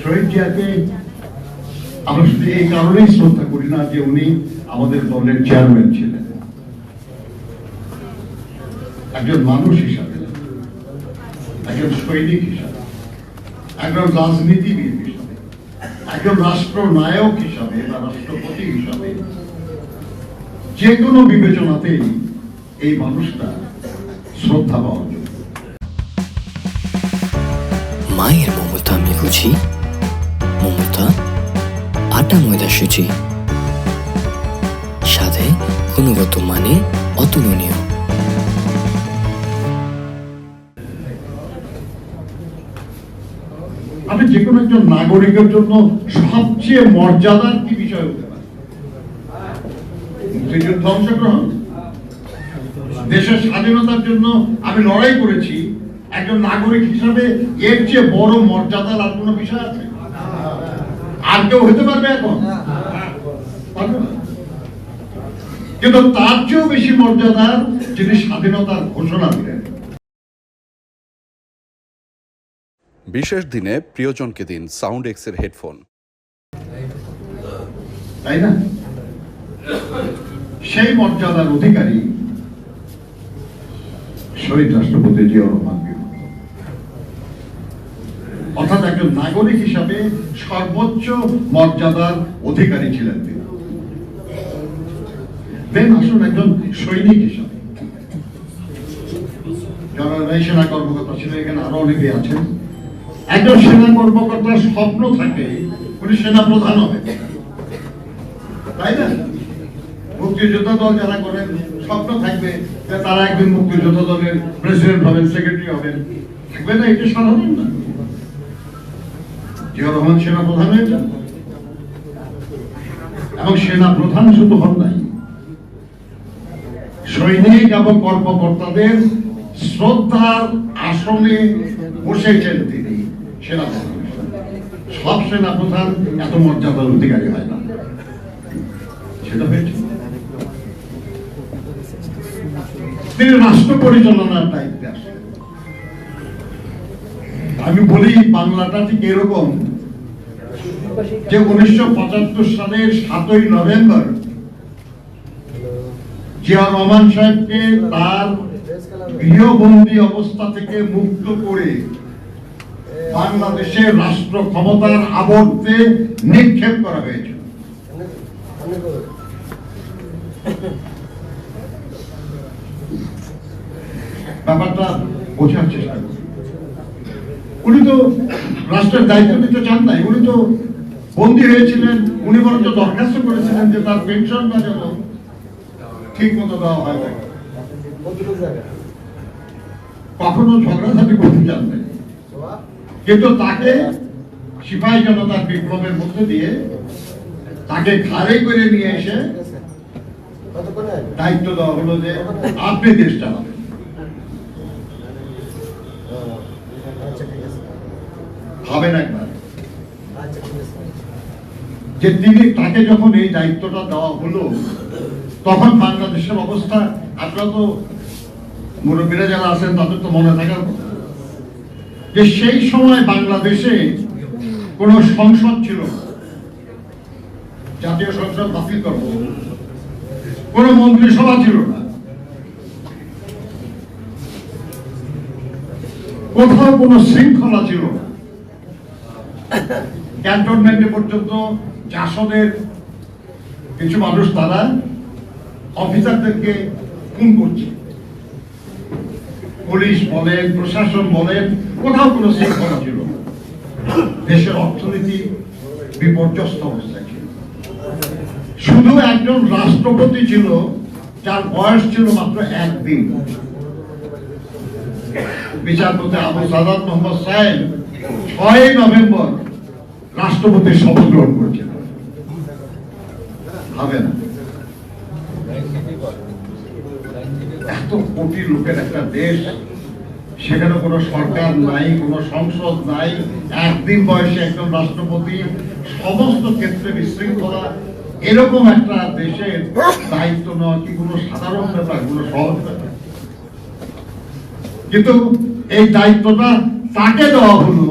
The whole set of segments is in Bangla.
শহীদ জিয়াকে আমরা শুধু এই কারণেই শ্রদ্ধা করি না যে উনি আমাদের দলের চেয়ারম্যান ছিলেন, একজন মানুষ হিসাবে, একজন সৈনিক হিসাবে, একজন রাজনীতিবিদ হিসাবে, একজন রাষ্ট্রনায়ক হিসাবে বা রাষ্ট্রপতি হিসাবে, যে কোনো বিবেচনাতেই এই মানুষটা শ্রদ্ধা পাওয়ার জন্য। মায়ের মমতা আমি বুঝি, মমতা আটা ময়দা সুজি, সাথে গুণগত মানে অতুলনীয়। আমি যে কোনো একজন নাগরিকের জন্য সবচেয়ে মর্যাদার কি বিষয় হতে পারে? মুক্তিযুদ্ধে অংশগ্রহণ, দেশের স্বাধীনতার জন্য আমি লড়াই করেছি, একজন নাগরিক হিসাবে এর চেয়ে বড় মর্যাদার আর কোনো বিষয় আছে? আর কেউ হতে পারবে এখন? কিন্তু তার চেয়েও বেশি মর্যাদার যিনি স্বাধীনতার ঘোষণা দিলেন। বিশেষ দিনে প্রিয়জনকে দিন সাউন্ড এক্সের হেডফোন, তাই না? সেই মর্যাদার অধিকারী শহীদ রাষ্ট্রপতি জিয়াউর রহমান, অর্থাৎ একজন নাগরিক হিসাবে সর্বোচ্চ মর্যাদার অধিকারী ছিলেন তিনি। আসুন একজন সৈনিক হিসাবে, যারা সেনা কর্মকর্তা ছিলেন, এখানে আরো অনেকে আছেন, একজন সেনা কর্মকর্তার স্বপ্ন থাকে উনি সেনা প্রধান হবেন, তাই না? মুক্তিযোদ্ধা দল যারা করেন স্বপ্ন থাকবে যে তারা একদিন মুক্তিযোদ্ধা দলের প্রেসিডেন্ট হবেন, সেক্রেটারি হবেন, থাকবে না? এটা সাধারণ না? জিয়াউর রহমান সেনা প্রধান হয়েছেন, এবং সেনা প্রধান শুধু হন নাই, সৈনিক এবং কর্মকর্তাদের শ্রদ্ধার আসনে বসেছেন তিনি সেনা প্রধান। সব সেনা প্রধান এত মর্যাদার অধিকারী হয় না, সেটা হয়েছে। তিনি রাষ্ট্র পরিচালনার দায়িত্বে আসেন। আমি বলি বাংলাটা ঠিক এরকম যে 1975 সালের 7ই নভেম্বর জিয়াউর রহমান সাহেবকে তার গৃহবন্দী অবস্থা থেকে মুক্ত করে বাংলাদেশের রাষ্ট্র ক্ষমতার আবর্তে নিক্ষেপ করা হয়েছে। ব্যাপারটা বোঝার চেষ্টা করুন। উনি তো রাষ্ট্রের দায়িত্ব নিতে চান নাই, উনি তো বন্দী হয়েছিলেন। উনি বরঞ্চ দরখাস্ত করেছিলেন যে তার পেনশনটা যেন ঠিক মতো দেওয়া হয়। কখনো ঝগড়াঝাটি করতে চান নাই, কিন্তু তাকে সিপাহী জনতার বিপ্লবের মধ্যে দিয়ে তাকে ঘাড়ে করে নিয়ে এসে দায়িত্ব দেওয়া হলো যে আপনি দেশ চালাবেন। ভাবেন একবার যে তিনি তাকে যখন এই দায়িত্বটা দেওয়া হলো, তখন বাংলাদেশের অবস্থা, আপনারা তো মুরব্বীরা যারা আছেন তাদের তো মনে থাকার কথা যে সেই সময় বাংলাদেশে কোন সংসদ ছিল না, জাতীয় সংসদ বাতিল করব, কোন মন্ত্রিসভা ছিল না, কোথাও কোন শৃঙ্খলা ছিল না। ক্যান্টনমেন্টে পর্যন্ত জাসদের কিছু মানুষ তারা অফিসারদেরকে খুন করছে, পুলিশ বলেন, প্রশাসন বলেন, কোথাও কোনো শৃঙ্খলা ছিল না। দেশের অর্থনীতি বিপর্যস্ত অবস্থায় ছিল। শুধু একজন রাষ্ট্রপতি ছিল যার বয়স ছিল মাত্র 1 দিন। বিচারপতি আবু সাদাত মোহাম্মদ সাহেব 6 নভেম্বর রাষ্ট্রপতির শপথ গ্রহণ করেছেন। ভাবেন এত কোটি লোকের একটা দেশ, সেখানে কোনো সরকার নাই, কোনো সংসদ নাই, 1 দিন বয়সে একজন রাষ্ট্রপতি, সমস্ত ক্ষেত্রে বিশৃঙ্খলা, এরকম একটা দেশের দায়িত্ব নেওয়া কি কোনো সাধারণ ব্যাপার, কোনো সহজ ব্যাপার? কিন্তু এই দায়িত্বটা তাকে দেওয়া হলো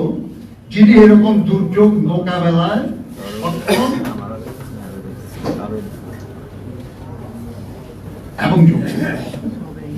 যিনি এরকম দুর্যোগ মোকাবেলায় সক্ষম এবং যোগ্য।